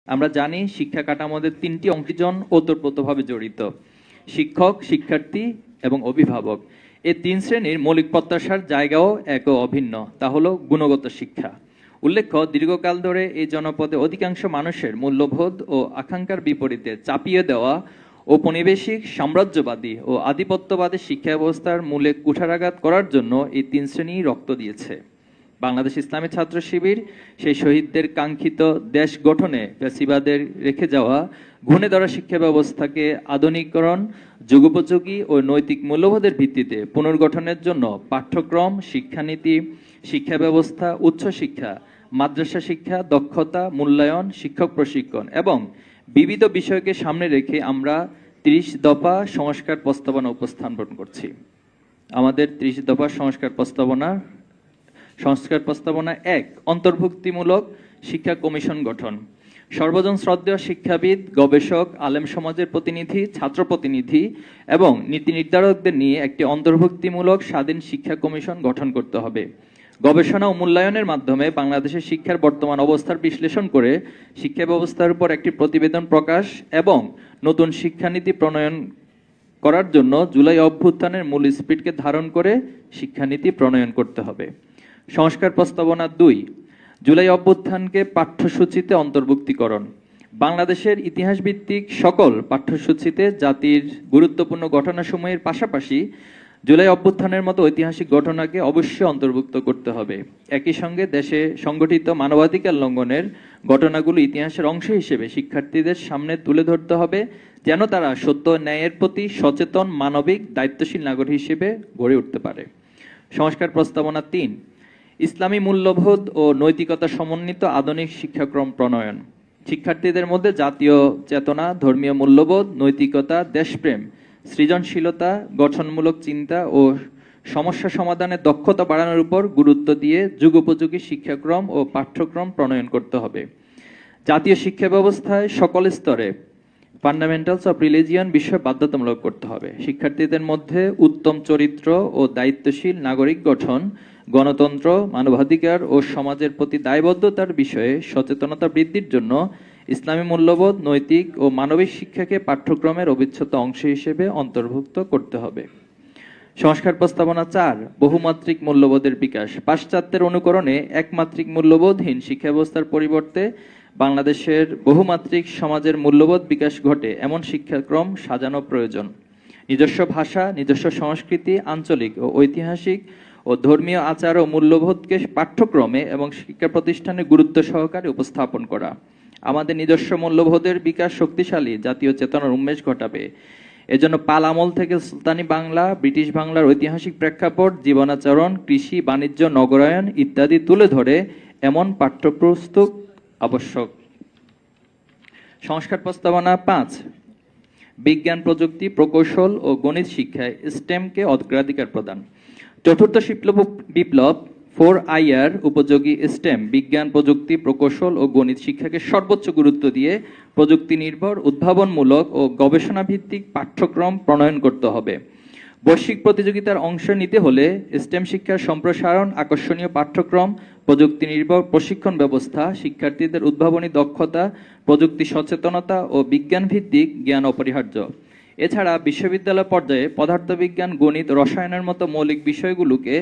আমরা জানি শিক্ষা কাঠামোদের তিনটি অংশীজন ওতপ্রোতভাবে জড়িত: শিক্ষক, শিক্ষার্থী এবং অভিভাবক। এই তিন শ্রেণীর মৌলিক প্রত্যাশার জায়গাও এক ও অভিন্ন, তা হলো গুণগত শিক্ষা। উল্লেখ্য, দীর্ঘকাল ধরে এই জনপদে অধিকাংশ মানুষের মূল্যবোধ ও আকাঙ্ক্ষার বিপরীতে চাপিয়ে দেওয়া ঔপনিবেশিক সাম্রাজ্যবাদী ও আধিপত্যবাদী শিক্ষা ব্যবস্থার মূলে কুঠারাঘাত করার জন্য এই তিন শ্রেণী রক্ত দিয়েছে। বাংলাদেশ ইসলামী ছাত্র শিবির সেই শহীদদের কাঙ্ক্ষিত দেশ গঠনে ফ্যাসিবাদের রেখে যাওয়া ঘুণে ধরা শিক্ষা ব্যবস্থাকে আধুনিকরণ, যুগোপযোগী ও নৈতিক মূল্যবোধের ভিত্তিতে পুনর্গঠনের জন্য পাঠ্যক্রম, শিক্ষানীতি, শিক্ষা ব্যবস্থা, উচ্চশিক্ষা, মাদ্রাসা শিক্ষা, দক্ষতা মূল্যায়ন, শিক্ষক প্রশিক্ষণ এবং বিবিধ বিষয়কে সামনে রেখে আমরা ৩০ দফা সংস্কার প্রস্তাবনা উপস্থাপন করছি। আমাদের ৩০ দফা সংস্কার প্রস্তাবনা ১, অন্তর্ভুক্তিমূলক শিক্ষা কমিশন গঠন। সর্বজন শ্রদ্ধেয় শিক্ষাবিদ, গবেষক, আলেম সমাজের প্রতিনিধি, ছাত্র প্রতিনিধি এবং নীতি নির্ধারকদের নিয়ে একটি অন্তর্ভুক্তিমূলক স্বাধীন শিক্ষা কমিশন গঠন করতে হবে। গবেষণা ও মূল্যায়নের মাধ্যমে বাংলাদেশের শিক্ষার বর্তমান অবস্থার বিশ্লেষণ করে শিক্ষা ব্যবস্থার উপর একটি প্রতিবেদন প্রকাশ এবং নতুন শিক্ষানীতি প্রণয়ন করার জন্য জুলাই অভ্যুত্থানের মূল স্পিরিটকে ধারণ করে শিক্ষানীতি প্রণয়ন করতে হবে। সংস্কার প্রস্তাবনা ২, জুলাই অভ্যুত্থানকে পাঠ্যসূচিতে অন্তর্ভুক্তিকরণ। বাংলাদেশের ইতিহাস ভিত্তিক সকল পাঠ্যসূচিতে জাতির গুরুত্বপূর্ণ ঘটনাসমূহের পাশাপাশি জুলাই অভ্যুত্থানের মতো ঐতিহাসিক ঘটনাকে অবশ্যই অন্তর্ভুক্ত করতে হবে। একই সঙ্গে দেশে সংগঠিত মানবাধিকার লঙ্ঘনের ঘটনাগুলো ইতিহাসের অংশ হিসেবে শিক্ষার্থীদের সামনে তুলে ধরতে হবে, যেন তারা সত্য ন্যায়ের প্রতি সচেতন, মানবিক, দায়িত্বশীল নাগরিক হিসেবে গড়ে উঠতে পারে। সংস্কার প্রস্তাবনা ৩, ইসলামী মূল্যবোধ ও নৈতিকতা সমন্বিত আধুনিক শিক্ষাক্রম প্রণয়ন। শিক্ষার্থীদের মধ্যে জাতীয় চেতনা, ধর্মীয় মূল্যবোধ, নৈতিকতা, দেশপ্রেম, সৃজনশীলতা, গঠনমূলক চিন্তা ও সমস্যা সমাধানের দক্ষতা বাড়ানোর উপর গুরুত্ব দিয়ে যুগোপযোগী শিক্ষাক্রম ও পাঠ্যক্রম প্রণয়ন করতে হবে। জাতীয় শিক্ষা ব্যবস্থায় সকল স্তরে ফান্ডামেন্টালস অফ রিলিজিয়ন বিষয় বাধ্যতামূলক করতে হবে। শিক্ষার্থীদের মধ্যে উত্তম চরিত্র ও দায়িত্বশীল নাগরিক গঠন, গণতন্ত্র, মানবাধিকার ও সমাজের প্রতি দায়বদ্ধতার বিষয়ে সচেতনতা বৃদ্ধির জন্য ইসলামী মূল্যবোধ, নৈতিক ও মানবিক শিক্ষাকে পাঠ্যক্রমের অবিচ্ছেদ্য অংশ হিসেবে অন্তর্ভুক্ত করতে হবে। সংস্কার প্রস্তাবনা ৪, বহুমাত্রিক মূল্যবোধের বিকাশ। পাশ্চাত্যের অনুকরণে একমাত্রিক মূল্যবোধহীন শিক্ষা ব্যবস্থার পরিবর্তে বাংলাদেশের বহুমাত্রিক সমাজের মূল্যবোধ বিকাশ ঘটে এমন শিক্ষাক্রম সাজানো প্রয়োজন। নিজস্ব ভাষা, নিজস্ব সংস্কৃতি, আঞ্চলিক ও ঐতিহাসিক ও ধর্মীয় আচার ও মূল্যবোধকে পাঠ্যক্রমে এবং শিক্ষা প্রতিষ্ঠানে গুরুত্ব সহকারে উপস্থাপন করা আমাদের নিজস্ব মূল্যবোধের বিকাশ শক্তিশালী জাতীয় চেতনার উন্মেষ ঘটাবে। এজন্য পাল আমল থেকে সুলতানি বাংলা, ব্রিটিশ বাংলার ঐতিহাসিক প্রেক্ষাপট, জীবনাচরণ, কৃষি, বাণিজ্য, নগরায়ন ইত্যাদি তুলে ধরে এমন পাঠ্যপুস্তক আবশ্যক। সংস্কার প্রস্তাবনা ৫, বিজ্ঞান, প্রযুক্তি, প্রকৌশল ও গণিত শিক্ষায় স্টেমকে অগ্রাধিকার প্রদান। চতুর্থ বিপ্লব 4IR উপযোগী স্টেম, বিজ্ঞান, প্রযুক্তি, প্রকৌশল ও গণিত শিক্ষাকে সর্বোচ্চ গুরুত্ব দিয়ে প্রযুক্তি নির্ভর, উদ্ভাবনমূলক ও গবেষণা ভিত্তিক পাঠ্যক্রম প্রণয়ন করতে হবে। বৈশ্বিক প্রতিযোগিতার অংশ নিতে হলে স্টেম শিক্ষার সম্প্রসারণ, আকর্ষণীয় পাঠ্যক্রম, প্রযুক্তি নির্ভর প্রশিক্ষণ ব্যবস্থা, শিক্ষার্থীদের উদ্ভাবনী দক্ষতা, প্রযুক্তি সচেতনতা ও বিজ্ঞান ভিত্তিক জ্ঞান অপরিহার্য। এছাড়া বিশ্ববিদ্যালয় পর্যায়ে পদার্থবিজ্ঞান, গণিত, রসায়নের মতো মৌলিক বিষয়গুলোকে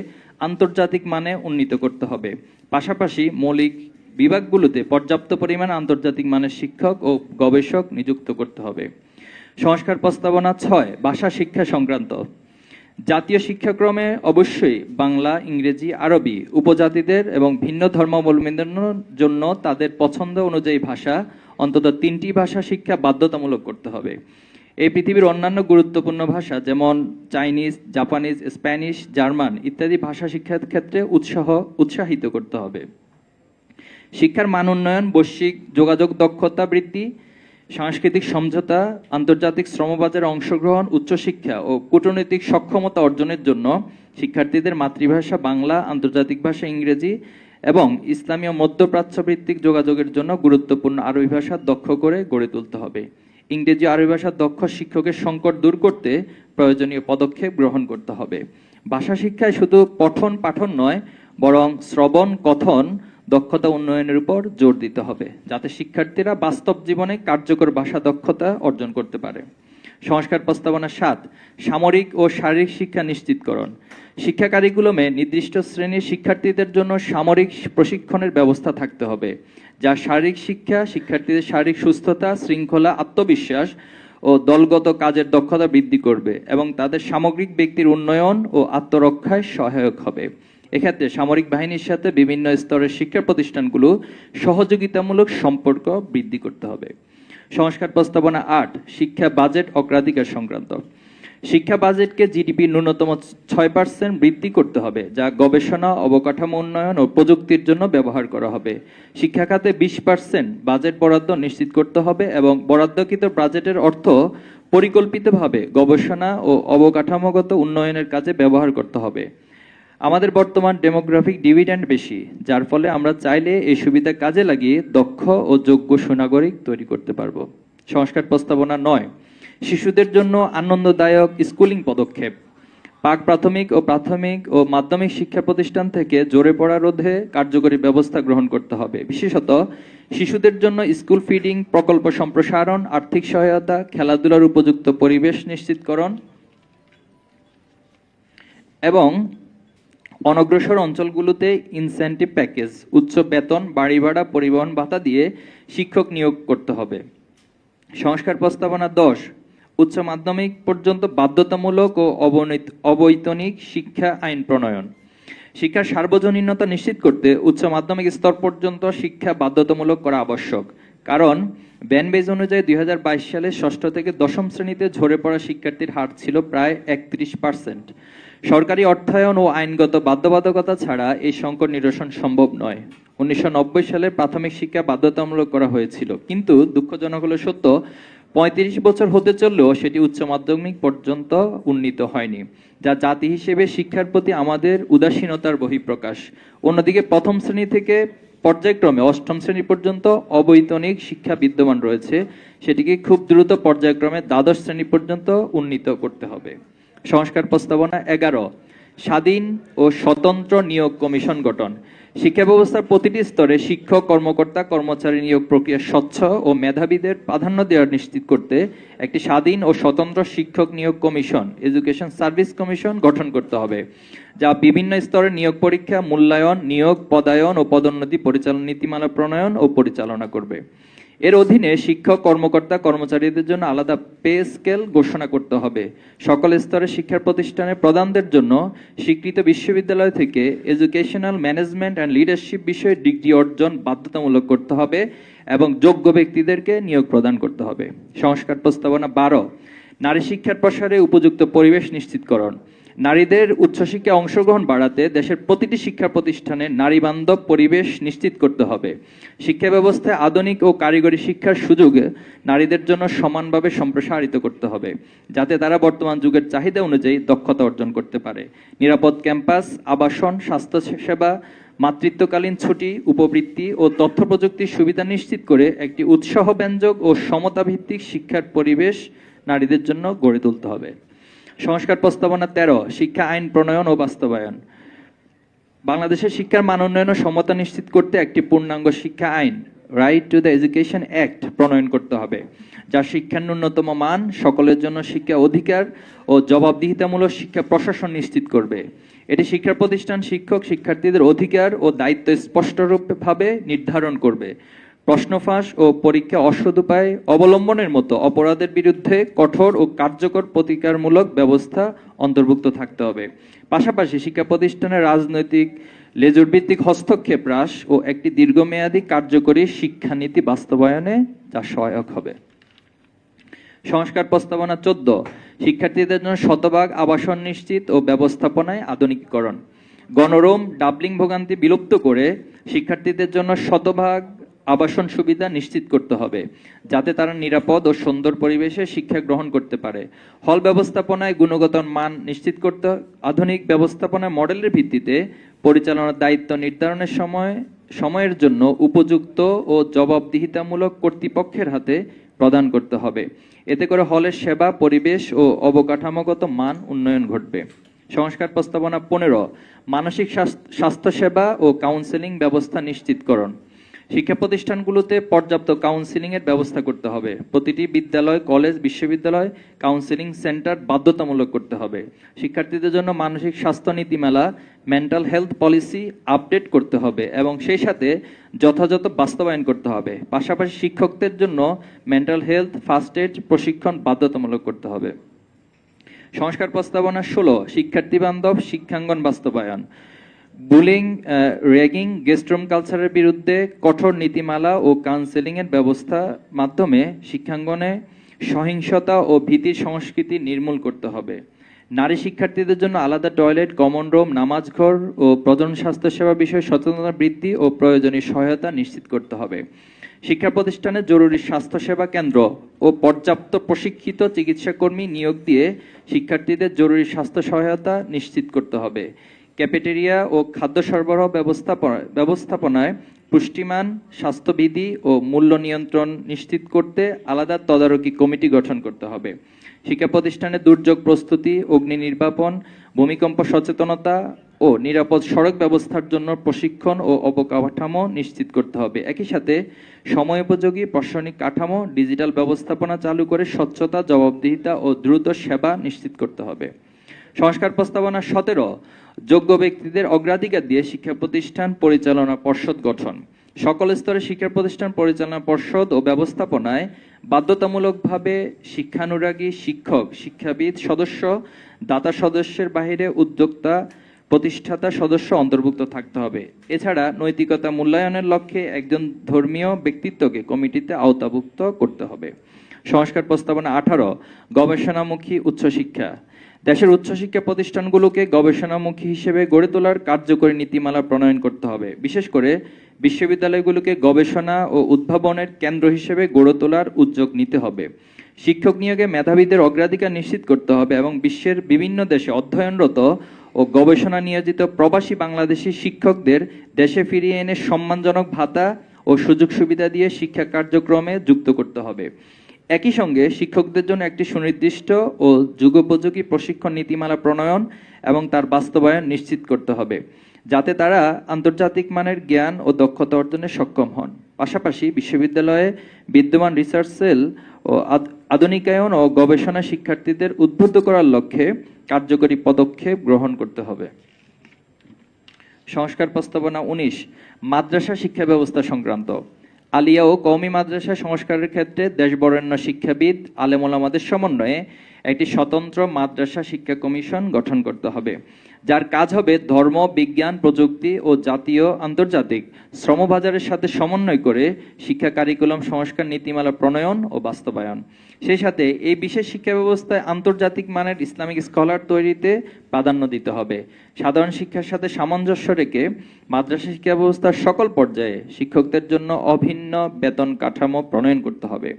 আন্তর্জাতিক মানে উন্নীত করতে হবে। পাশাপাশি মৌলিক বিভাগগুলোতে পর্যাপ্ত পরিমাণ আন্তর্জাতিক মানের শিক্ষক ও গবেষক নিযুক্ত করতে হবে। সংস্কার প্রস্তাবনা ৬, ভাষা শিক্ষা সংক্রান্ত। জাতীয় শিক্ষাক্রমে অবশ্যই বাংলা, ইংরেজি, আরবি উপজাতিদের এবং ভিন্ন ধর্মাবলম্বীদের জন্য তাদের পছন্দ অনুযায়ী ভাষা, অন্তত 3টি ভাষা শিক্ষা বাধ্যতামূলক করতে হবে। এই পৃথিবীর অন্যান্য গুরুত্বপূর্ণ ভাষা যেমন চাইনিজ, জাপানিজ, স্প্যানিশ, জার্মান ইত্যাদি ভাষা শিক্ষার ক্ষেত্রে উৎসাহিত করতে হবে। শিক্ষার মান উন্নয়ন, বৈশ্বিক যোগাযোগ দক্ষতা বৃদ্ধি, সাংস্কৃতিক সমঝোতা, আন্তর্জাতিক শ্রমবাজারে অংশগ্রহণ, উচ্চশিক্ষা ও কূটনৈতিক সক্ষমতা অর্জনের জন্য শিক্ষার্থীদের মাতৃভাষা বাংলা, আন্তর্জাতিক ভাষা ইংরেজি এবং ইসলামীয় মধ্যপ্রাচ্য ভিত্তিক যোগাযোগের জন্য গুরুত্বপূর্ণ আরবি ভাষা দক্ষ করে গড়ে তুলতে হবে। ইংরেজি, আরবি ভাষার দক্ষ শিক্ষকের সংকট দূর করতে প্রয়োজনীয় পদক্ষেপ গ্রহণ করতে হবে। ভাষা শিক্ষায় শুধু পঠন পাঠন নয়, বরং শ্রবণ, কথন, দক্ষতা উন্নয়নের উপর জোর দিতে হবে, যাতে শিক্ষার্থীরা বাস্তব জীবনে কার্যকর ভাষা দক্ষতা অর্জন করতে পারে। সংস্কার প্রস্তাবনা 7, সামরিক ও শারীরিক শিক্ষা নিশ্চিতকরণ। শিক্ষা কারিকুলামে নির্দিষ্ট শ্রেণীর শিক্ষার্থীদের জন্য সামরিক প্রশিক্ষণের ব্যবস্থা থাকতে হবে, যা শারীরিক শিক্ষা শিক্ষার্থীদের শারীরিক সুস্থতা, শৃঙ্খলা, আত্মবিশ্বাস ও দলগত কাজের দক্ষতা বৃদ্ধি করবে এবং তাদের সামগ্রিক ব্যক্তির উন্নয়ন ও আত্মরক্ষায় সহায়ক হবে। এক্ষেত্রে সামরিক বাহিনীর সাথে বিভিন্ন স্তরের শিক্ষা প্রতিষ্ঠানগুলো সহযোগিতামূলক সম্পর্ক বৃদ্ধি করতে হবে। সংস্কার প্রস্তাবনা 8, শিক্ষা বাজেট অগ্রাধিকার সংক্রান্ত। শিক্ষা বাজেটকে জিডিপি ন্যূনতম 6% বৃদ্ধি করতে হবে, যা গবেষণা, অবকাঠামো উন্নয়ন ও প্রযুক্তির জন্য ব্যবহার করা হবে। শিক্ষা খাতে 20% বাজেট বরাদ্দ নিশ্চিত করতে হবে এবং বরাদ্দকৃত বাজেটের অর্থ পরিকল্পিতভাবে গবেষণা ও অবকাঠামোগত উন্নয়নের কাজে ব্যবহার করতে হবে। আমাদের বর্তমান ডেমোগ্রাফিক ডিভিডেন্ড বেশি, যার ফলে আমরা চাইলে এই সুবিধা কাজে লাগিয়ে দক্ষ ও যোগ্য সুনাগরিক তৈরি করতে পারবো। সংস্কার প্রস্তাবনা 9, শিশুদের জন্য আনন্দদায়ক স্কুলিং পদক্ষেপ। প্রাথমিক ও মাধ্যমিক শিক্ষা প্রতিষ্ঠান থেকে ঝরে পড়া রোধে কার্যকরী ব্যবস্থা গ্রহণ করতে হবে। বিশেষত শিশুদের জন্য স্কুল ফিডিং প্রকল্প সম্প্রসারণ, আর্থিক সহায়তা, খেলাধুলার উপযুক্ত পরিবেশ নিশ্চিতকরণ এবং অনগ্রসর অঞ্চলগুলোতে ইনসেন্টিভ প্যাকেজ, উচ্চ বেতন, বাড়ি ভাড়া, পরিবহন ভাতা দিয়ে শিক্ষক নিয়োগ করতে হবে। সংস্কার প্রস্তাবনা 10, উচ্চ মাধ্যমিক পর্যন্ত বাধ্যতামূলক ও অবৈতনিক শিক্ষা আইন প্রণয়ন। শিক্ষার সার্বজনীনতা নিশ্চিত করতে উচ্চ মাধ্যমিক স্তর পর্যন্ত শিক্ষা বাধ্যতামূলক করা আবশ্যক। কারণ ব্যানবেজ অনুযায়ী 2022 সালে ষষ্ঠ থেকে দশম শ্রেণীতে ঝরে পড়া শিক্ষার্থীর হার ছিল প্রায় 31%। সরকারি অর্থায়ন ও আইনগত বাধ্যবাধকতা ছাড়া এই সংকট নিরসন সম্ভব নয়। 1990 সালে প্রাথমিক শিক্ষা বাধ্যতামূলক করা হয়েছিল, কিন্তু দুঃখজনক হলো সত্য, 35 বছর হতে চললেও সেটি উচ্চ মাধ্যমিক পর্যন্ত উন্নীত হয়নি, যা জাতি হিসেবে শিক্ষার প্রতি আমাদের উদাসীনতার বহিঃপ্রকাশ। অন্যদিকে প্রথম শ্রেণী থেকে পর্যায়ক্রমে অষ্টম শ্রেণী পর্যন্ত অবৈতনিক শিক্ষা বিদ্যমান রয়েছে, সেটিকে খুব দ্রুত পর্যায়ক্রমে দ্বাদশ শ্রেণী পর্যন্ত উন্নীত করতে হবে। সংস্কার প্রস্তাবনা 11, স্বাধীন ও স্বতন্ত্র নিয়োগ কমিশন গঠন। শিক্ষা ব্যবস্থার প্রতিটি স্তরে শিক্ষক, কর্মকর্তা, কর্মচারী নিয়োগ প্রক্রিয়া স্বচ্ছ ও মেধাবীদের প্রাধান্য দেওয়া নিশ্চিত করতে একটি স্বাধীন ও স্বতন্ত্র শিক্ষক নিয়োগ কমিশন, এডুকেশন সার্ভিস কমিশন গঠন করতে হবে, যা বিভিন্ন স্তরে নিয়োগ পরীক্ষা, মূল্যায়ন, নিয়োগ, পদায়ন ও পদোন্নতি পরিচালনা নীতিমালা প্রণয়ন ও পরিচালনা করবে। এর অধীনে শিক্ষক, কর্মকর্তা, কর্মচারীদের জন্য আলাদা পে স্কেল ঘোষণা করতে হবে। সকল স্তরে শিক্ষা প্রতিষ্ঠানের প্রধানদের জন্য স্বীকৃত বিশ্ববিদ্যালয় থেকে এডুকেশনাল ম্যানেজমেন্ট অ্যান্ড লিডারশিপ বিষয়ে ডিগ্রি অর্জন বাধ্যতামূলক করতে হবে এবং যোগ্য ব্যক্তিদেরকে নিয়োগ প্রদান করতে হবে। সংস্কার প্রস্তাবনা 12, নারী শিক্ষার প্রসারে উপযুক্ত পরিবেশ নিশ্চিতকরণ। নারীদের উচ্চশিক্ষায় অংশগ্রহণ বাড়াতে দেশের প্রতিটি শিক্ষা প্রতিষ্ঠানে নারী বান্ধব পরিবেশ নিশ্চিত করতে হবে। শিক্ষা ব্যবস্থায় আধুনিক ও কারিগরি শিক্ষার সুযোগ নারীদের জন্য সমানভাবে সম্প্রসারিত করতে হবে, যাতে তারা বর্তমান যুগের চাহিদা অনুযায়ী দক্ষতা অর্জন করতে পারে। নিরাপদ ক্যাম্পাস, আবাসন, স্বাস্থ্যসেবা, মাতৃত্বকালীন ছুটি, উপবৃত্তি ও তথ্য প্রযুক্তির সুবিধা নিশ্চিত করে একটি উৎসাহব্যঞ্জক ও সমতাভিত্তিক শিক্ষার পরিবেশ নারীদের জন্য গড়ে তুলতে হবে। সংস্কার প্রস্তাবনা 13, শিক্ষা আইন প্রণয়ন ও বাস্তবায়ন। বাংলাদেশের শিক্ষার মান উন্নয়ন ও সমতা নিশ্চিত করতে একটি পূর্ণাঙ্গ শিক্ষা আইন, right to the education act প্রণয়ন করতে হবে, যা শিক্ষার ন্যূনতম মান, সকলের জন্য শিক্ষা অধিকার ও জবাবদিহিতামূলক শিক্ষা প্রশাসন নিশ্চিত করবে। এটি শিক্ষা প্রতিষ্ঠান, শিক্ষক, শিক্ষার্থীদের অধিকার ও দায়িত্ব স্পষ্টভাবে নির্ধারণ করবে। প্রশ্ন ফাঁস ও পরীক্ষা অসদুপায় অবলম্বনের মতো অপরাধের বিরুদ্ধে কঠোর ও কার্যকর প্রতিকারমূলক ব্যবস্থা অন্তর্ভুক্ত থাকতে হবে। পাশাপাশি শিক্ষা প্রতিষ্ঠানের রাজনৈতিক লেজুর ভিত্তিক হস্তক্ষেপ হ্রাস ও একটি দীর্ঘমেয়াদী কার্যকরী শিক্ষানীতি বাস্তবায়নে যা সহায়ক হবে। সংস্কার প্রস্তাবনা 14, শিক্ষার্থীদের জন্য শতভাগ আবাসন নিশ্চিত ও ব্যবস্থাপনায় আধুনিকীকরণ। গণরুম, ডাবলিং ভোগান্তি বিলুপ্ত করে শিক্ষার্থীদের জন্য শতভাগ আবাসন সুবিধা নিশ্চিত করতে হবে, যাতে তারা নিরাপদ ও সুন্দর পরিবেশে শিক্ষা গ্রহণ করতে পারে। হল ব্যবস্থাপনায় গুণগত মান নিশ্চিত করতে আধুনিক ব্যবস্থাপনা মডেলের ভিত্তিতে পরিচালনার দায়িত্ব নির্ধারণের সময়ের জন্য উপযুক্ত ও জবাবদিহিতামূলক কর্তৃপক্ষের হাতে প্রদান করতে হবে। এতে করে হলের সেবা, পরিবেশ ও অবকাঠামোগত মান উন্নয়ন ঘটবে। সংস্কার প্রস্তাবনা 15, মানসিক স্বাস্থ্যসেবা ও কাউন্সেলিং ব্যবস্থা নিশ্চিতকরণ। শিক্ষা প্রতিষ্ঠানগুলোতে পর্যাপ্ত কাউন্সেলিং এর ব্যবস্থা করতে হবে। প্রতিটি বিদ্যালয়, কলেজ, বিশ্ববিদ্যালয় কাউন্সেলিং সেন্টার বাধ্যতামূলক করতে হবে। শিক্ষার্থীদের জন্য মানসিক স্বাস্থ্য নীতিমালা, মেন্টাল হেলথ পলিসি আপডেট করতে হবে এবং সেই সাথে যথাযথ বাস্তবায়ন করতে হবে। পাশাপাশি শিক্ষকদের জন্য মেন্টাল হেলথ ফার্স্ট এড প্রশিক্ষণ বাধ্যতামূলক করতে হবে। সংস্কার প্রস্তাবনা 16, শিক্ষার্থী বান্ধব শিক্ষাঙ্গন বাস্তবায়ন। বুলিং, র্যাগিং, গেস্টরুম কালচারের বিরুদ্ধে কঠোর নীতিমালা ও কাউন্সেলিং এর ব্যবস্থা মাধ্যমে শিক্ষাঙ্গনে সহিংসতা ও ভীতির সংস্কৃতি নির্মূল করতে হবে। নারী শিক্ষার্থীদের জন্য আলাদা টয়লেট, কমন রুম, নামাজ ঘর ও প্রজনন স্বাস্থ্য সেবা বিষয়ে সচেতনতা বৃদ্ধি ও প্রয়োজনীয় সহায়তা নিশ্চিত করতে হবে। শিক্ষা প্রতিষ্ঠানে জরুরি স্বাস্থ্যসেবা কেন্দ্র ও পর্যাপ্ত প্রশিক্ষিত চিকিৎসা কর্মী নিয়োগ দিয়ে শিক্ষার্থীদের জরুরি স্বাস্থ্য সহায়তা নিশ্চিত করতে হবে। ক্যাফেটেরিয়া ও খাদ্য সরবরাহ ব্যবস্থাপনায় পুষ্টিমান, স্বাস্থ্যবিধি ও মূল্য নিয়ন্ত্রণ নিশ্চিত করতে আলাদা তদারকি কমিটি গঠন করতে হবে। শিক্ষা প্রতিষ্ঠানে দুর্যোগ প্রস্তুতি, অগ্নি নির্বাপন, ভূমিকম্প সচেতনতা ও নিরাপদ সড়ক ব্যবস্থার জন্য প্রশিক্ষণ ও অবকাঠামো নিশ্চিত করতে হবে। একই সাথে সময়োপযোগী প্রশাসনিক কাঠামো, ডিজিটাল ব্যবস্থাপনা চালু করে স্বচ্ছতা, জবাবদিহিতা ও দ্রুত সেবা নিশ্চিত করতে হবে। সংস্কার প্রস্তাবনা 17, যোগ্য ব্যক্তিদের অগ্রাধিকার দিয়ে শিক্ষা প্রতিষ্ঠান পরিচালনা পর্ষদ গঠন। সকল স্তরে শিক্ষা প্রতিষ্ঠান পরিচালনা পর্ষদ ও ব্যবস্থাপনায় বাধ্যতামূলকভাবে শিক্ষানুরাগী শিক্ষক, শিক্ষাবিদ সদস্য, দাতা সদস্যের বাহিরে উদ্যোক্তা, প্রতিষ্ঠাতা সদস্য অন্তর্ভুক্ত থাকতে হবে। এছাড়া নৈতিকতা মূল্যায়নের লক্ষ্যে একজন ধর্মীয় ব্যক্তিত্বকে কমিটিতে আওতাভুক্ত করতে হবে। সংস্কার প্রস্তাবনা 18, গবেষণামুখী উচ্চশিক্ষা। দেশের উচ্চশিক্ষা প্রতিষ্ঠানগুলোকে গবেষণামুখী হিসেবে গড়ে তোলার কার্যকরী নীতিমালা প্রণয়ন করতে হবে। বিশেষ করে বিশ্ববিদ্যালয়গুলোকে গবেষণা ও উদ্ভাবনের কেন্দ্র হিসেবে গড়ে তোলার উদ্যোগ নিতে হবে। শিক্ষক নিয়োগে মেধাবীদের অগ্রাধিকার নিশ্চিত করতে হবে এবং বিশ্বের বিভিন্ন দেশে অধ্যয়নরত ও গবেষণা নিয়োজিত প্রবাসী বাংলাদেশি শিক্ষকদের দেশে ফিরিয়ে এনে সম্মানজনক ভাতা ও সুযোগ সুবিধা দিয়ে শিক্ষা কার্যক্রমে যুক্ত করতে হবে। একই সঙ্গে শিক্ষকদের জন্য একটি সুনির্দিষ্ট ও যুগোপযোগী প্রশিক্ষণ নীতিমালা প্রণয়ন এবং তার বাস্তবায়ন নিশ্চিত করতে হবে, যাতে তারা আন্তর্জাতিক মানের জ্ঞান ও দক্ষতা অর্জনে সক্ষম হন। পাশাপাশি বিশ্ববিদ্যালয়ে বিদ্যমান রিসার্চ সেল ও আধুনিকায়ন ও গবেষণা শিক্ষার্থীদের উদ্বুদ্ধ করার লক্ষ্যে কার্যকরী পদক্ষেপ গ্রহণ করতে হবে। সংস্কার প্রস্তাবনা 19, মাদ্রাসা শিক্ষা ব্যবস্থা সংক্রান্ত। আলিয়া ও কওমি মাদ্রাসা সংস্কারের ক্ষেত্রে দেশবরেণ্য শিক্ষাবিদ, আলেম ওলামাদের সমন্বয়ে একটি স্বতন্ত্র মাদ্রাসা শিক্ষা কমিশন গঠন করতে হবে, যার কাজ হবে ধর্ম, বিজ্ঞান, প্রযুক্তি ও জাতীয় আন্তর্জাতিক শ্রমবাজারের সাথে সমন্বয় করে শিক্ষা কারিকুলাম সংস্কার নীতিমালা প্রণয়ন ও বাস্তবায়ন। সেই সাথে এই বিশেষ শিক্ষা ব্যবস্থায় আন্তর্জাতিক মানের ইসলামিক স্কলার তৈরিতে প্রাধান্য দিতে হবে। সাধারণ শিক্ষার সাথে সামঞ্জস্য রেখে মাদ্রাসা শিক্ষা ব্যবস্থার সকল পর্যায়ে শিক্ষকদের জন্য অভিন্ন বেতন কাঠামো প্রণয়ন করতে হবে।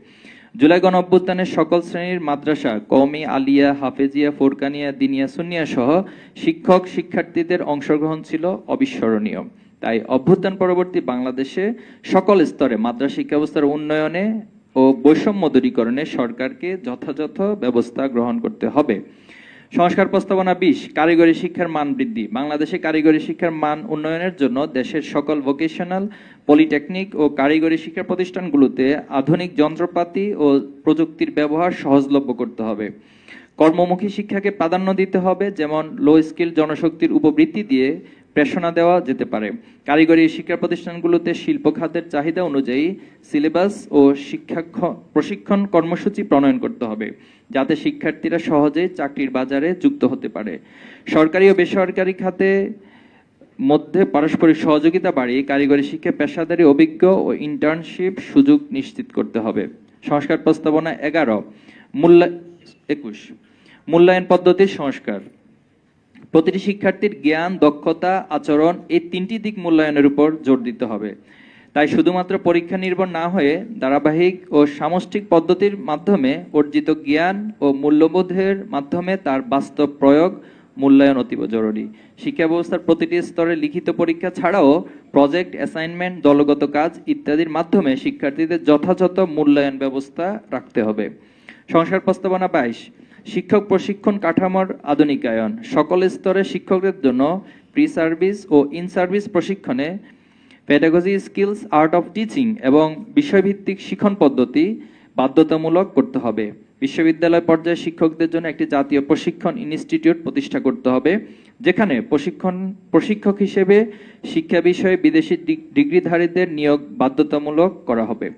জুলাই গণঅভ্যুত্থানের সকল শ্রেণীর মাদ্রাসা, কওমি, আলিয়া, হাফেজিয়া, ফুরকানিয়া, দিনিয়া, সুন্নিয়া সহ শিক্ষক শিক্ষার্থীদের অংশগ্রহণ ছিল অবিস্মরণীয়। তাই অভ্যুত্থান পরবর্তী বাংলাদেশে সকল স্তরে মাদ্রাসা শিক্ষা ব্যবস্থার উন্নয়নে ও বৈষম্য দূরীকরণে সরকারকে যথাযথ ব্যবস্থা গ্রহণ করতে হবে। সংস্কার প্রস্তাবনা 20, কারিগরি শিক্ষার মান বৃদ্ধি। বাংলাদেশে কারিগরি শিক্ষার মান উন্নয়নের জন্য দেশের সকল ভোকেশনাল, পলিটেকনিক ও কারিগরি শিক্ষা প্রতিষ্ঠানগুলোতে আধুনিক যন্ত্রপাতি ও প্রযুক্তির ব্যবহার সহজলভ্য করতে হবে। কর্মমুখী শিক্ষাকে প্রাধান্য দিতে হবে, যেমন লো স্কিল জনশক্তির উপবৃত্তি দিয়ে প্রেরণা দেওয়া যেতে পারে। কারিগরি শিক্ষা প্রতিষ্ঠানগুলোতে শিল্প খাতের চাহিদা অনুযায়ী সিলেবাস ও প্রশিক্ষণ কর্মসূচি প্রণয়ন করতে হবে, যাতে শিক্ষার্থীরা সহজেই চাকরির বাজারে যুক্ত হতে পারে। সরকারি ও বেসরকারি খাতে মধ্যে পারস্পরিক সহযোগিতা বাড়িয়ে কারিগরি শিক্ষা পেশাদারী অভিজ্ঞ ও ইন্টার্নশিপ সুযোগ নিশ্চিত করতে হবে। সংস্কার প্রস্তাবনা 21, মূল্যায়ন পদ্ধতির সংস্কার। প্রতিটি শিক্ষার্থীর জ্ঞান, দক্ষতা, আচরণ এই তিনটি দিক মূল্যায়নের উপর জোর দিতে হবে। তাই শুধুমাত্র পরীক্ষা নির্ভর না হয়ে ধারাবাহিক ও সামষ্টিক পদ্ধতির মাধ্যমে অর্জিত জ্ঞান ও মূল্যবোধের মাধ্যমে তার বাস্তব প্রয়োগ মূল্যায়ন অতীব জরুরি। শিক্ষা ব্যবস্থার প্রতিটি স্তরে লিখিত পরীক্ষা ছাড়াও প্রজেক্ট, অ্যাসাইনমেন্ট, দলগত কাজ ইত্যাদির মাধ্যমে শিক্ষার্থীদের যথাযথ মূল্যায়ন ব্যবস্থা রাখতে হবে। সংস্কার প্রস্তাবনা 22, শিক্ষক প্রশিক্ষণ কাঠামোর আধুনিকায়ন, সকল স্তরে শিক্ষকদের জন্য প্রি সার্ভিস ও ইন সার্ভিস প্রশিক্ষণে pedagogy skills, art of teaching এবং বিষয়ভিত্তিক শিক্ষণ পদ্ধতি বাধ্যতামূলক করতে হবে। বিশ্ববিদ্যালয় পর্যায়ে শিক্ষকদের জন্য একটি জাতীয় প্রশিক্ষণ ইনস্টিটিউট প্রতিষ্ঠা করতে হবে, যেখানে প্রশিক্ষক হিসেবে শিক্ষা বিষয়ে বিদেশি ডিগ্রিধারীদের নিয়োগ বাধ্যতামূলক করা হবে।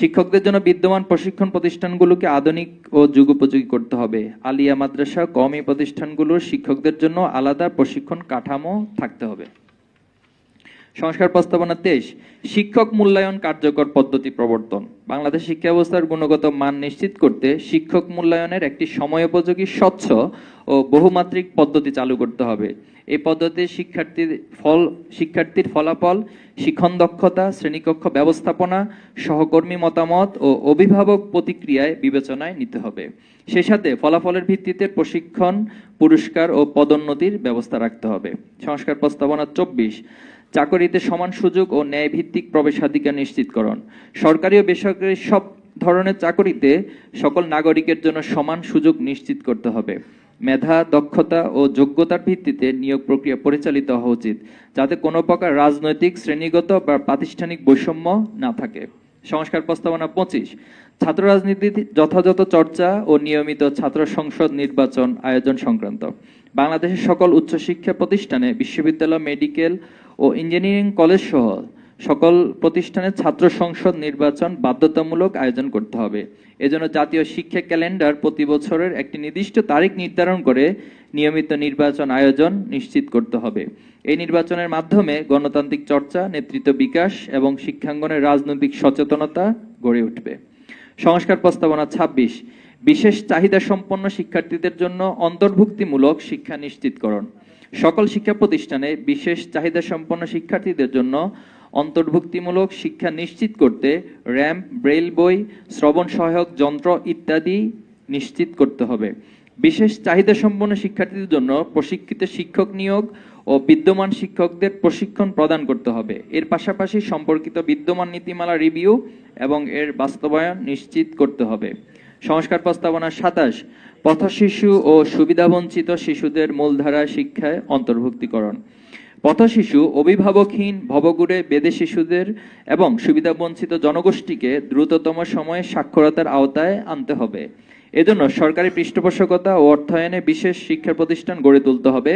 শিক্ষকদের জন্য বিদ্যমান প্রশিক্ষণ প্রতিষ্ঠানগুলোকে আধুনিক ও যুগোপযোগী করতে হবে। আলিয়া মাদ্রাসা, কওমি প্রতিষ্ঠানগুলোর শিক্ষকদের জন্য আলাদা প্রশিক্ষণ কাঠামো থাকতে হবে। সংস্কার প্রস্তাবনা 23, শিক্ষক মূল্যায়ন কার্যকর পদ্ধতি প্রবর্তন। বাংলাদেশ শিক্ষা ব্যবস্থার গুণগত মান নিশ্চিত করতে শিক্ষক মূল্যায়নের একটি সময়োপযোগী, স্বচ্ছ ও বহুমাত্রিক পদ্ধতি চালু করতে হবে। এই পদ্ধতি শিক্ষার্থীর ফলাফল, শিক্ষণ দক্ষতা, শ্রেণীকক্ষ ব্যবস্থাপনা, সহকর্মী মতামত ও অভিভাবক প্রতিক্রিয়ায় বিবেচনায় নিতে হবে। সেই সাথে ফলাফলের ভিত্তিতে প্রশিক্ষণ, পুরস্কার ও পদোন্নতির ব্যবস্থা রাখতে হবে। সংস্কার প্রস্তাবনা 24, চাকরিতে সমান সুযোগ ও ন্যায় ভিত্তিক প্রবেশাধিকার নিশ্চিতকরণ। সরকারি ও বেসরকারি সব ধরনের চাকরিতে সকল নাগরিকের জন্য সমান সুযোগ নিশ্চিত করতে হবে। মেধা, দক্ষতা ও যোগ্যতার ভিত্তিতে নিয়োগ প্রক্রিয়া পরিচালিত হওয়া উচিত, যাতে কোনো প্রকার রাজনৈতিক, শ্রেণীগত বা প্রাতিষ্ঠানিক বৈষম্য না থাকে। সংস্কার প্রস্তাবনা 25, ছাত্র রাজনীতির যথাযথ চর্চা ও নিয়মিত ছাত্র সংসদ নির্বাচন আয়োজন সংক্রান্ত। বাংলাদেশের সকল উচ্চশিক্ষা প্রতিষ্ঠানে, বিশ্ববিদ্যালয়, মেডিকেল ও ইঞ্জিনিয়ারিং কলেজ সহ সকল প্রতিষ্ঠানে ছাত্র সংসদ নির্বাচন বাধ্যতামূলক আয়োজন করতে হবে। এজন্য জাতীয় শিক্ষা ক্যালেন্ডার প্রতি বছরের একটি নির্দিষ্ট তারিখ নির্ধারণ করে নিয়মিত নির্বাচন আয়োজন নিশ্চিত করতে হবে। এই নির্বাচনের মাধ্যমে গণতান্ত্রিক চর্চা, নেতৃত্ব বিকাশ এবং শিক্ষাঙ্গনের রাজনৈতিক সচেতনতা গড়ে উঠবে। সংস্কার প্রস্তাবনা 26, বিশেষ চাহিদা সম্পন্ন শিক্ষার্থীদের জন্য অন্তর্ভুক্তিমূলক শিক্ষা নিশ্চিতকরণ। সকল শিক্ষা প্রতিষ্ঠানে বিশেষ চাহিদা সম্পন্ন শিক্ষার্থীদের জন্য অন্তর্ভুক্তিমূলক শিক্ষা নিশ্চিত করতে র্যাম্প, ব্রেইল বই, শ্রবণ সহায়ক যন্ত্র ইত্যাদি নিশ্চিত করতে হবে। বিশেষ চাহিদা সম্পন্ন শিক্ষার্থীদের জন্য প্রশিক্ষিত শিক্ষক নিয়োগ ও বিদ্যমান শিক্ষকদের প্রশিক্ষণ প্রদান করতে হবে। এর পাশাপাশি সম্পর্কিত বিদ্যমান নীতিমালা রিভিউ এবং এর বাস্তবায়ন নিশ্চিত করতে হবে। সংস্কার প্রস্তাবনা 27, পথশিশু ও সুবিধাবঞ্চিত শিশুদের মূলধারা শিক্ষায় অন্তর্ভুক্তিকরণ। পথশিশু, অভিভাবকহীন, ভবঘুরে বেদে শিশুদের এবং সুবিধাবঞ্চিত জনগোষ্ঠীকে দ্রুততম সময়ে সাক্ষরতার আওতায় আনতে হবে। এজন্য সরকারি পৃষ্ঠপোষকতা ও অর্থায়নে বিশেষ শিক্ষা প্রতিষ্ঠান গড়ে তুলতে হবে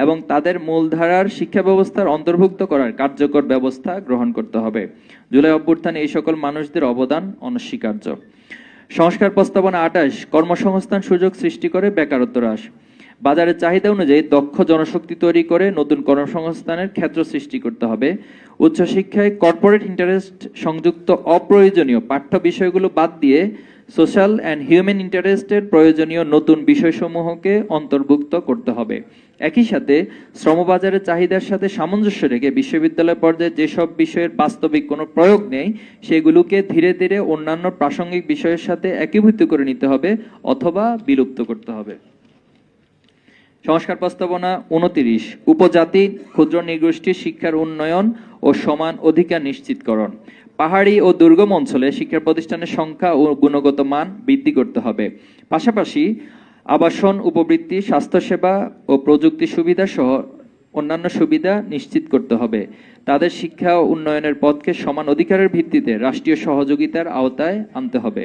এবং তাদের মূলধারার শিক্ষা ব্যবস্থার অন্তর্ভুক্ত করার কার্যকর ব্যবস্থা গ্রহণ করতে হবে। জুলাই অভ্যুত্থানে এই সকল মানুষদের অবদান অনস্বীকার্য। সংস্কার প্রস্তাবনা 28, কর্মসংস্থান সুযোগ সৃষ্টি করে বেকারত্ব হ্রাস। বাজারের চাহিদা অনুযায়ী দক্ষ জনশক্তি তৈরি করে নতুন কর্মসংস্থানের ক্ষেত্র সৃষ্টি করতে হবে। উচ্চশিক্ষায় কর্পোরেট ইন্টারেস্ট সংযুক্ত অপ্রয়োজনীয় পাঠ্য বিষয়গুলো বাদ দিয়ে সোশ্যাল অ্যান্ড হিউম্যান ইন্টারেস্টের প্রয়োজনীয় নতুন বিষয়সমূহকে অন্তর্ভুক্ত করতে হবে। একই সাথে শ্রমবাজারের চাহিদার সাথে সামঞ্জস্য রেখে বিশ্ববিদ্যালয় পর্যায়ে যেসব বিষয়ের বাস্তবিক কোনো প্রয়োগ নেই, সেগুলোকে ধীরে ধীরে অন্যান্য প্রাসঙ্গিক বিষয়ের সাথে একীভূত করে নিতে হবে অথবা বিলুপ্ত করতে হবে। সংস্কার প্রস্তাবনা 29, উপজাতি, ক্ষুদ্র নৃগোষ্ঠীর শিক্ষার উন্নয়ন ও সমান অধিকার নিশ্চিতকরণ। পাহাড়ি ও দুর্গম অঞ্চলে শিক্ষা প্রতিষ্ঠানের সংখ্যা ও গুণগত মান বৃদ্ধি করতে হবে। পাশাপাশি আবাসন, উপবৃত্তি, স্বাস্থ্যসেবা ও প্রযুক্তি সুবিধা সহ অন্যান্য সুবিধা নিশ্চিত করতে হবে। তাদের শিক্ষা ও উন্নয়নের পথকে সমান অধিকারের ভিত্তিতে রাষ্ট্রীয় সহযোগিতার আওতায় আনতে হবে।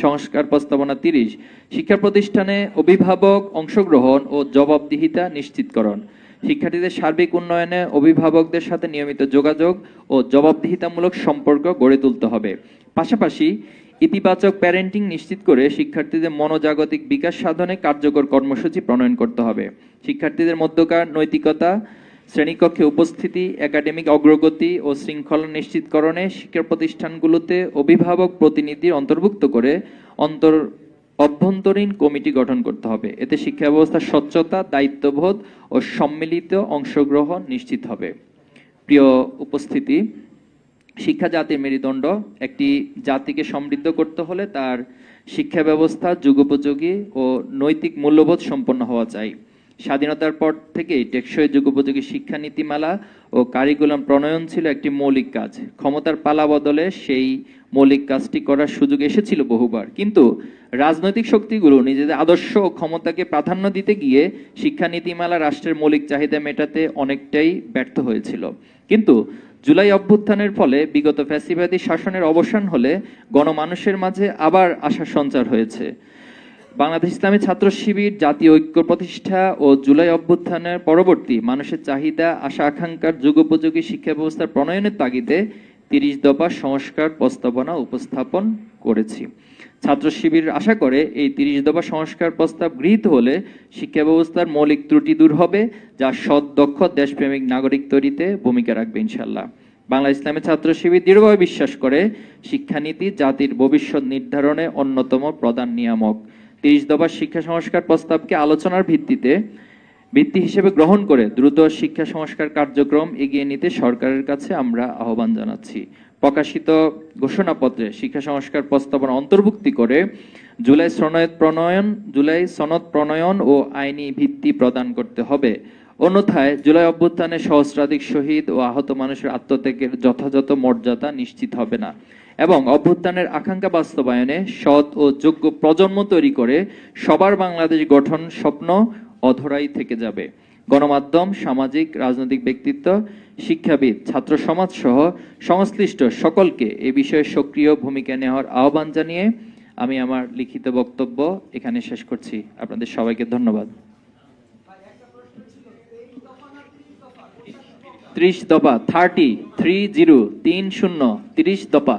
সংস্কার প্রস্তাবনা 30, শিক্ষা প্রতিষ্ঠানে অভিভাবক অংশগ্রহণ ও জবাবদিহিতা নিশ্চিতকরণ। শিক্ষার্থীদের সার্বিক উন্নয়নে অভিভাবকদের সাথে নিয়মিত যোগাযোগ ও জবাবদিহিতামূলক সম্পর্ক গড়ে তুলতে হবে। পাশাপাশি ইতিবাচক প্যারেন্টিং নিশ্চিত করে শিক্ষার্থীদের মনোজাগতিক বিকাশ সাধনে কার্যকর কর্মসূচি প্রণয়ন করতে হবে। শিক্ষার্থীদের মধ্যকার নৈতিকতা, শ্রেণীকক্ষে উপস্থিতি, একাডেমিক অগ্রগতি ও শৃঙ্খলা নিশ্চিতকরণে শিক্ষা প্রতিষ্ঠানগুলোতে অভিভাবক প্রতিনিধির অন্তর্ভুক্ত করে অভ্যন্তরীণ কমিটি গঠন করতে হবে। এতে শিক্ষা ব্যবস্থার স্বচ্ছতা, দায়িত্ববোধ ও সম্মিলিত অংশগ্রহণ নিশ্চিত হবে। প্রিয় উপস্থিতি, শিক্ষা জাতির মেরুদণ্ড। একটি জাতিকে সমৃদ্ধ করতে হলে তার শিক্ষা ব্যবস্থা যুগোপযোগী ও নৈতিক মূল্যবোধ সম্পন্ন হওয়া চাই। স্বাধীনতার পর থেকেই টেকসই যুগোপযোগী শিক্ষা নীতিমালা ও কারিকুলাম প্রণয়ন ছিল একটি মৌলিক কাজ। ক্ষমতার পালা বদলে সেই মৌলিক কাজটি করার সুযোগ এসেছিল বহুবার, কিন্তু রাজনৈতিক শক্তিগুলো নিজেদের আদর্শ ও ক্ষমতাকে প্রাধান্য দিতে গিয়ে শিক্ষা নীতিমালা রাষ্ট্রের মৌলিক চাহিদা মেটাতে অনেকটাই ব্যর্থ হয়েছিল। কিন্তু জুলাই অভ্যুত্থানের ফলে বিগত ফ্যাসিবাদী শাসনের অবসান হলে গণমানুষের মাঝে আবার আশার সঞ্চার হয়েছে। বাংলাদেশ ইসলামী ছাত্র শিবির জাতীয় ঐক্য প্রতিষ্ঠা ও জুলাই অভ্যুত্থানের পরবর্তী মানুষের চাহিদা আশা আকাঙ্ক্ষার যুগোপযোগী শিক্ষা ব্যবস্থার প্রণয়নের তাগিদে 30 দফা সংস্কার প্রস্তাবনা উপস্থাপন করেছি। ছাত্র শিবির আশা করে এই 30 দফা সংস্কার প্রস্তাব গৃহীত হলে শিক্ষা ব্যবস্থার মৌলিক ত্রুটি দূর হবে, যা সৎ দক্ষ দেশপ্রেমিক নাগরিক তৈরিতে ভূমিকা রাখবে ইনশাআল্লাহ। বাংলা ইসলামী ছাত্র শিবির দৃঢ়ভাবে বিশ্বাস করে শিক্ষানীতি জাতির ভবিষ্যৎ নির্ধারণে অন্যতম প্রধান নিয়ামক। 30 দফা শিক্ষা সংস্কার প্রস্তাবকে আলোচনার ভিত্তি হিসেবে গ্রহণ করে দ্রুত শিক্ষা সংস্কার কার্যক্রম এগিয়ে নিতে সরকারের কাছে আমরা আহ্বান জানাচ্ছি। প্রকাশিত ঘোষণাপত্রে শিক্ষা সংস্কার প্রস্তাবনা অন্তর্ভুক্তি করে জুলাই সনদ প্রণয়ন ও আইনি ভিত্তি প্রদান করতে হবে। অন্যথায় জুলাই অভ্যুত্থানে সহস্রাধিক শহীদ ও আহত মানুষের আত্মত্যাগের যথাযথ মর্যাদা নিশ্চিত হবে না এবং অভ্যুত্থানের আকাঙ্ক্ষা বাস্তবায়নে সৎ ও যোগ্য প্রজন্ম তৈরি করে সবার বাংলাদেশ গঠন স্বপ্ন অধরাই থেকে যাবে। গণমাধ্যম, সামাজিক রাজনৈতিক ব্যক্তিত্ব, শিক্ষাবিদ, ছাত্র সমাজ সহ সংশ্লিষ্ট সকলকে এ বিষয়ে সক্রিয় ভূমিকা নেওয়ার আহ্বান জানিয়ে আমি আমার লিখিত বক্তব্য এখানে শেষ করছি। আপনাদের সবাইকে ধন্যবাদ। 30 দফা 30 দফা